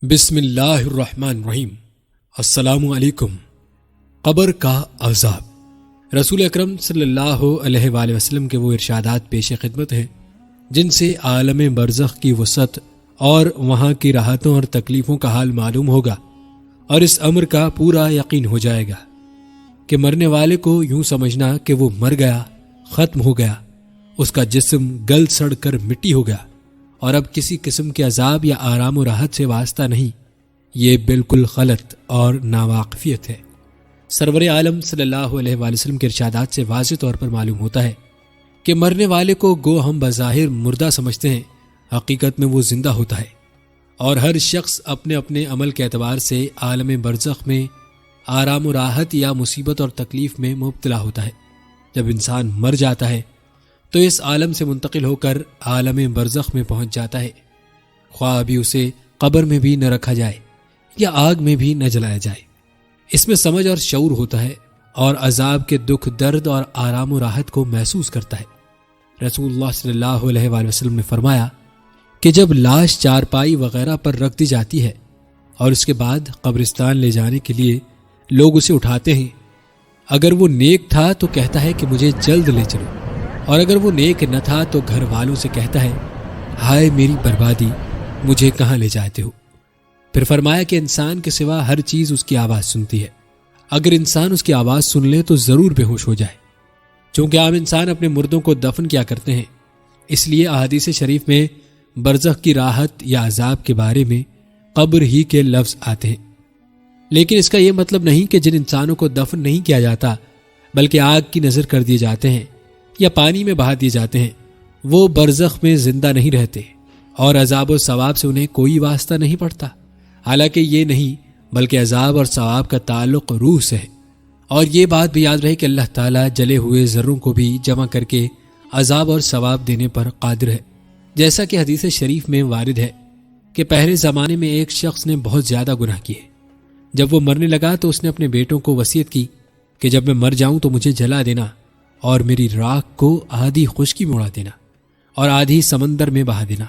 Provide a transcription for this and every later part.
بسم اللہ الرحمن الرحیم۔ السلام علیکم۔ قبر کا عذاب۔ رسول اکرم صلی اللہ علیہ وآلہ وسلم کے وہ ارشادات پیش خدمت ہیں جن سے عالم برزخ کی وسعت اور وہاں کی راحتوں اور تکلیفوں کا حال معلوم ہوگا، اور اس امر کا پورا یقین ہو جائے گا کہ مرنے والے کو یوں سمجھنا کہ وہ مر گیا، ختم ہو گیا، اس کا جسم گل سڑ کر مٹی ہو گیا اور اب کسی قسم کے عذاب یا آرام و راحت سے واسطہ نہیں، یہ بالکل غلط اور ناواقفیت ہے۔ سرور عالم صلی اللہ علیہ وآلہ وسلم کے ارشادات سے واضح طور پر معلوم ہوتا ہے کہ مرنے والے کو گو ہم بظاہر مردہ سمجھتے ہیں، حقیقت میں وہ زندہ ہوتا ہے، اور ہر شخص اپنے اپنے عمل کے اعتبار سے عالم برزخ میں آرام و راحت یا مصیبت اور تکلیف میں مبتلا ہوتا ہے۔ جب انسان مر جاتا ہے تو اس عالم سے منتقل ہو کر عالم برزخ میں پہنچ جاتا ہے، خواہ بھی اسے قبر میں بھی نہ رکھا جائے یا آگ میں بھی نہ جلایا جائے۔ اس میں سمجھ اور شعور ہوتا ہے اور عذاب کے دکھ، درد اور آرام و راحت کو محسوس کرتا ہے۔ رسول اللہ صلی اللہ علیہ وآلہ وسلم نے فرمایا کہ جب لاش چارپائی وغیرہ پر رکھ دی جاتی ہے اور اس کے بعد قبرستان لے جانے کے لیے لوگ اسے اٹھاتے ہیں، اگر وہ نیک تھا تو کہتا ہے کہ مجھے جلد لے چلو، اور اگر وہ نیک نہ تھا تو گھر والوں سے کہتا ہے ہائے میری بربادی، مجھے کہاں لے جاتے ہو۔ پھر فرمایا کہ انسان کے سوا ہر چیز اس کی آواز سنتی ہے، اگر انسان اس کی آواز سن لے تو ضرور بے ہوش ہو جائے۔ چونکہ عام انسان اپنے مردوں کو دفن کیا کرتے ہیں، اس لیے احادیث شریف میں برزخ کی راحت یا عذاب کے بارے میں قبر ہی کے لفظ آتے ہیں، لیکن اس کا یہ مطلب نہیں کہ جن انسانوں کو دفن نہیں کیا جاتا بلکہ آگ کی نظر کر دیے جاتے ہیں یا پانی میں بہا دیے جاتے ہیں، وہ برزخ میں زندہ نہیں رہتے اور عذاب و ثواب سے انہیں کوئی واسطہ نہیں پڑتا۔ حالانکہ یہ نہیں بلکہ عذاب اور ثواب کا تعلق روح سے ہے، اور یہ بات بھی یاد رہے کہ اللہ تعالیٰ جلے ہوئے ذروں کو بھی جمع کر کے عذاب اور ثواب دینے پر قادر ہے، جیسا کہ حدیث شریف میں وارد ہے کہ پہلے زمانے میں ایک شخص نے بہت زیادہ گناہ کیے۔ جب وہ مرنے لگا تو اس نے اپنے بیٹوں کو وصیت کی کہ جب میں مر جاؤں تو مجھے جلا دینا اور میری راکھ کو آدھی خشکی میں اڑا دینا اور آدھی سمندر میں بہا دینا۔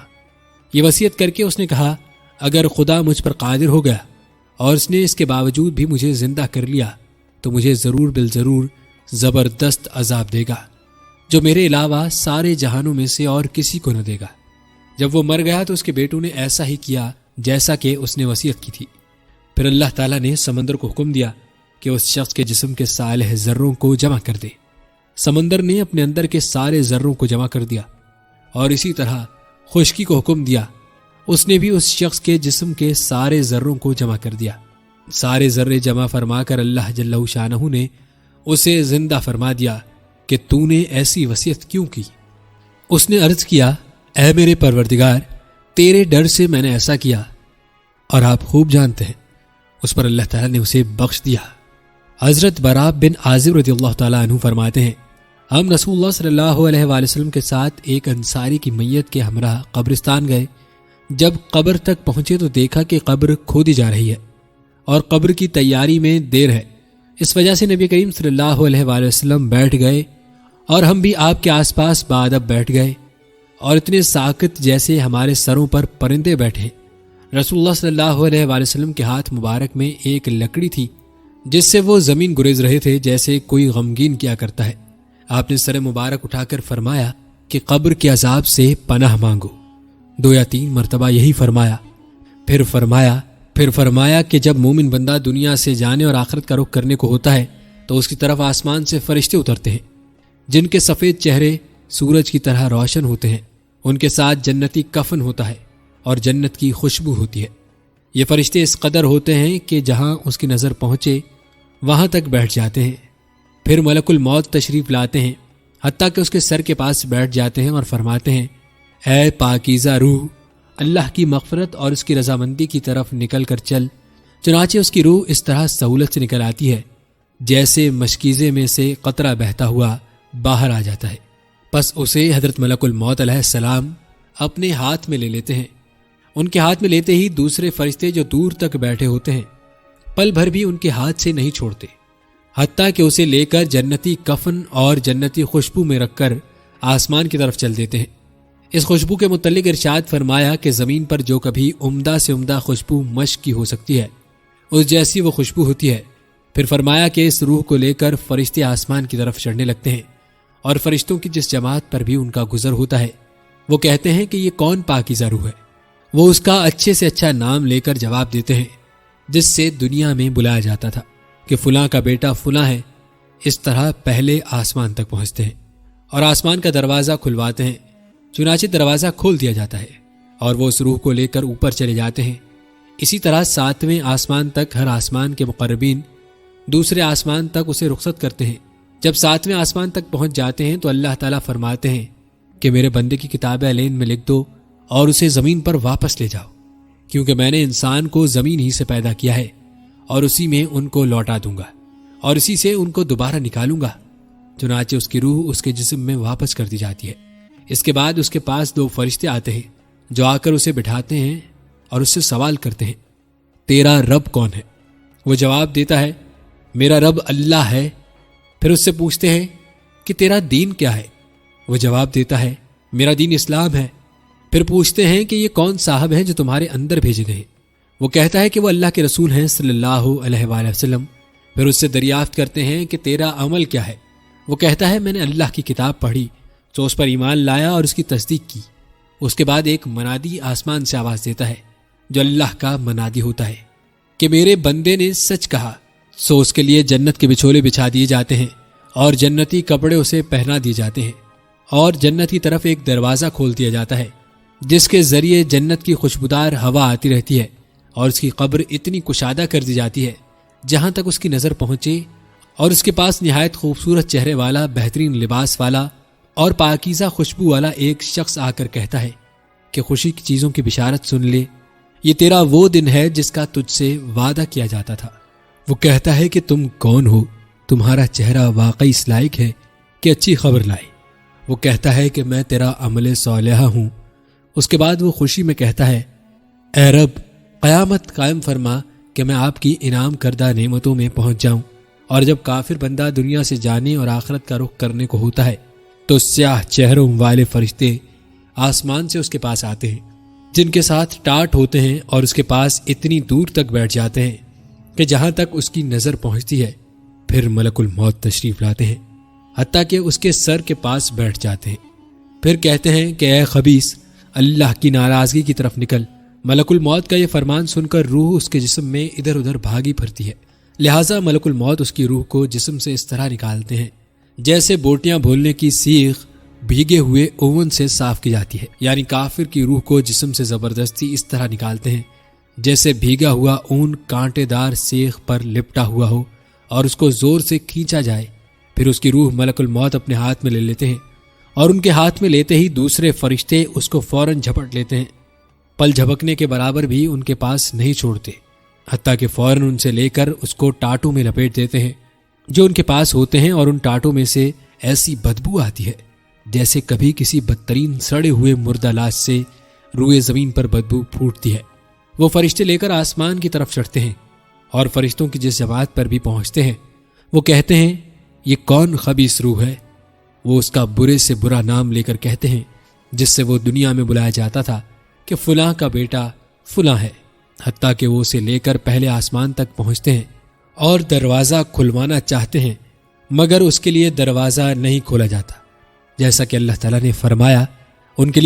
یہ وصیت کر کے اس نے کہا اگر خدا مجھ پر قادر ہو گیا اور اس نے اس کے باوجود بھی مجھے زندہ کر لیا تو مجھے ضرور بالضرور زبردست عذاب دے گا جو میرے علاوہ سارے جہانوں میں سے اور کسی کو نہ دے گا۔ جب وہ مر گیا تو اس کے بیٹوں نے ایسا ہی کیا جیسا کہ اس نے وصیت کی تھی۔ پھر اللہ تعالیٰ نے سمندر کو حکم دیا کہ اس شخص کے جسم کے صالح ذروں کو جمع کر دے۔ سمندر نے اپنے اندر کے سارے ذروں کو جمع کر دیا، اور اسی طرح خشکی کو حکم دیا، اس نے بھی اس شخص کے جسم کے سارے ذروں کو جمع کر دیا۔ سارے ذرے جمع فرما کر اللہ جل شانہ نے اسے زندہ فرما دیا کہ تو نے ایسی وصیت کیوں کی؟ اس نے عرض کیا اے میرے پروردگار، تیرے ڈر سے میں نے ایسا کیا، اور آپ خوب جانتے ہیں۔ اس پر اللہ تعالیٰ نے اسے بخش دیا۔ حضرت براء بن عازب رضی اللہ تعالیٰ عنہ فرماتے ہیں ہم رسول اللہ صلی اللہ علیہ وآلہ وسلم کے ساتھ ایک انصاری کی میت کے ہمراہ قبرستان گئے۔ جب قبر تک پہنچے تو دیکھا کہ قبر کھودی جا رہی ہے اور قبر کی تیاری میں دیر ہے، اس وجہ سے نبی کریم صلی اللہ علیہ وآلہ وسلم بیٹھ گئے اور ہم بھی آپ کے آس پاس بادب بیٹھ گئے، اور اتنے ساکت جیسے ہمارے سروں پر پرندے بیٹھے۔ رسول اللہ صلی اللہ علیہ وآلہ وسلم کے ہاتھ مبارک میں ایک لکڑی تھی جس سے وہ زمین گریز رہے تھے جیسے کوئی غمگین کیا کرتا ہے۔ آپ نے سر مبارک اٹھا کر فرمایا کہ قبر کے عذاب سے پناہ مانگو۔ 2 یا 3 مرتبہ یہی فرمایا۔ پھر فرمایا کہ جب مومن بندہ دنیا سے جانے اور آخرت کا رخ کرنے کو ہوتا ہے تو اس کی طرف آسمان سے فرشتے اترتے ہیں جن کے سفید چہرے سورج کی طرح روشن ہوتے ہیں، ان کے ساتھ جنتی کفن ہوتا ہے اور جنت کی خوشبو ہوتی ہے۔ یہ فرشتے اس قدر ہوتے ہیں کہ جہاں اس کی نظر پہنچے وہاں تک بیٹھ جاتے ہیں۔ پھر ملک الموت تشریف لاتے ہیں، حتیٰ کہ اس کے سر کے پاس بیٹھ جاتے ہیں اور فرماتے ہیں اے پاکیزہ روح، اللہ کی مغفرت اور اس کی رضامندی کی طرف نکل کر چل۔ چنانچہ اس کی روح اس طرح سہولت سے نکل آتی ہے جیسے مشکیزے میں سے قطرہ بہتا ہوا باہر آ جاتا ہے۔ پس اسے حضرت ملک الموت علیہ السلام اپنے ہاتھ میں لے لیتے ہیں۔ ان کے ہاتھ میں لیتے ہی دوسرے فرشتے جو دور تک بیٹھے ہوتے ہیں پل بھر بھی ان کے ہاتھ سے نہیں چھوڑتے، حتیٰ کہ اسے لے کر جنتی کفن اور جنتی خوشبو میں رکھ کر آسمان کی طرف چل دیتے ہیں۔ اس خوشبو کے متعلق ارشاد فرمایا کہ زمین پر جو کبھی عمدہ سے عمدہ خوشبو مشک کی ہو سکتی ہے اس جیسی وہ خوشبو ہوتی ہے۔ پھر فرمایا کہ اس روح کو لے کر فرشتے آسمان کی طرف چڑھنے لگتے ہیں، اور فرشتوں کی جس جماعت پر بھی ان کا گزر ہوتا ہے وہ کہتے ہیں کہ یہ کون پاکیزہ روح ہے۔ وہ اس کا اچھے سے اچھا نام لے کر جواب دیتے ہیں جس سے دنیا میں بلایا جاتا تھا کہ فلاں کا بیٹا فلاں ہے۔ اس طرح پہلے آسمان تک پہنچتے ہیں اور آسمان کا دروازہ کھلواتے ہیں، چنانچہ دروازہ کھول دیا جاتا ہے اور وہ اس روح کو لے کر اوپر چلے جاتے ہیں۔ اسی طرح 7ویں آسمان تک ہر آسمان کے مقربین دوسرے آسمان تک اسے رخصت کرتے ہیں۔ جب 7ویں آسمان تک پہنچ جاتے ہیں تو اللہ تعالیٰ فرماتے ہیں کہ میرے بندے کی کتاب علین میں لکھ دو اور اسے زمین پر واپس لے جاؤ، کیونکہ میں نے انسان کو زمین ہی سے پیدا کیا ہے اور اسی میں ان کو لوٹا دوں گا اور اسی سے ان کو دوبارہ نکالوں گا۔ چنانچہ اس کی روح اس کے جسم میں واپس کر دی جاتی ہے۔ اس کے بعد اس کے پاس 2 فرشتے آتے ہیں جو آ کر اسے بٹھاتے ہیں اور اس سے سوال کرتے ہیں، تیرا رب کون ہے؟ وہ جواب دیتا ہے، میرا رب اللہ ہے۔ پھر اس سے پوچھتے ہیں کہ تیرا دین کیا ہے؟ وہ جواب دیتا ہے، میرا دین اسلام ہے۔ پھر پوچھتے ہیں کہ یہ کون صاحب ہیں جو تمہارے اندر بھیجے گئے؟ وہ کہتا ہے کہ وہ اللہ کے رسول ہیں صلی اللہ علیہ وآلہ وسلم۔ پھر اس سے دریافت کرتے ہیں کہ تیرا عمل کیا ہے؟ وہ کہتا ہے، میں نے اللہ کی کتاب پڑھی تو اس پر ایمان لایا اور اس کی تصدیق کی۔ اس کے بعد ایک منادی آسمان سے آواز دیتا ہے جو اللہ کا منادی ہوتا ہے کہ میرے بندے نے سچ کہا، سو اس کے لیے جنت کے بچھولے بچھا دیے جاتے ہیں اور جنتی کپڑے اسے پہنا دیے جاتے ہیں، اور جنت کی طرف ایک دروازہ کھول دیا جاتا ہے جس کے ذریعے جنت کی خوشبودار ہوا آتی رہتی ہے، اور اس کی قبر اتنی کشادہ کر دی جاتی ہے جہاں تک اس کی نظر پہنچے، اور اس کے پاس نہایت خوبصورت چہرے والا، بہترین لباس والا اور پاکیزہ خوشبو والا ایک شخص آ کر کہتا ہے کہ خوشی کی چیزوں کی بشارت سن لے، یہ تیرا وہ دن ہے جس کا تجھ سے وعدہ کیا جاتا تھا۔ وہ کہتا ہے کہ تم کون ہو؟ تمہارا چہرہ واقعی اس لائق ہے کہ اچھی خبر لائے۔ وہ کہتا ہے کہ میں تیرا عمل صالحہ ہوں۔ اس کے بعد وہ خوشی میں کہتا ہے، اے رب، قیامت قائم فرما کہ میں آپ کی انعام کردہ نعمتوں میں پہنچ جاؤں۔ اور جب کافر بندہ دنیا سے جانے اور آخرت کا رخ کرنے کو ہوتا ہے تو سیاہ چہروں والے فرشتے آسمان سے اس کے پاس آتے ہیں جن کے ساتھ ٹاٹ ہوتے ہیں، اور اس کے پاس اتنی دور تک بیٹھ جاتے ہیں کہ جہاں تک اس کی نظر پہنچتی ہے۔ پھر ملک الموت تشریف لاتے ہیں حتیٰ کہ اس کے سر کے پاس بیٹھ جاتے ہیں۔ پھر کہتے ہیں کہ اے خبیث، اللہ کی ناراضگی کی طرف نکل۔ ملک الموت کا یہ فرمان سن کر روح اس کے جسم میں ادھر ادھر بھاگی پھرتی ہے، لہٰذا ملک الموت اس کی روح کو جسم سے اس طرح نکالتے ہیں جیسے بوٹیاں بھولنے کی سیخ بھیگے ہوئے اوون سے صاف کی جاتی ہے، یعنی کافر کی روح کو جسم سے زبردستی اس طرح نکالتے ہیں جیسے بھیگا ہوا اون کانٹے دار سیخ پر لپٹا ہوا ہو اور اس کو زور سے کھینچا جائے۔ پھر اس کی روح ملک الموت اپنے ہاتھ میں لے لیتے ہیں، اور ان کے ہاتھ میں لیتے ہی دوسرے فرشتے اس کو فوراً جھپٹ لیتے ہیں، پل جھپکنے کے برابر بھی ان کے پاس نہیں چھوڑتے، حتیٰ کہ فوراً ان سے لے کر اس کو ٹاٹوں میں لپیٹ دیتے ہیں جو ان کے پاس ہوتے ہیں، اور ان ٹاٹوں میں سے ایسی بدبو آتی ہے جیسے کبھی کسی بدترین سڑے ہوئے مردہ لاش سے روئے زمین پر بدبو پھوٹتی ہے۔ وہ فرشتے لے کر آسمان کی طرف چڑھتے ہیں اور فرشتوں کی جس جماعت پر بھی پہنچتے ہیں وہ کہتے ہیں، یہ کون خبیث روح ہے؟ وہ اس کا برے سے برا نام لے کر کہتے ہیں جس سے وہ دنیا میں بلایا جاتا تھا کہ فلاں کا بیٹا فلاں ہے، حتیٰ کہ وہ اسے لے کر پہلے آسمان تک پہنچتے ہیں اور دروازہ کھلوانا چاہتے ہیں، مگر اس کے لیے دروازہ نہیں کھولا جاتا، جیسا کہ اللہ تعالیٰ نے فرمایا ان کے لیے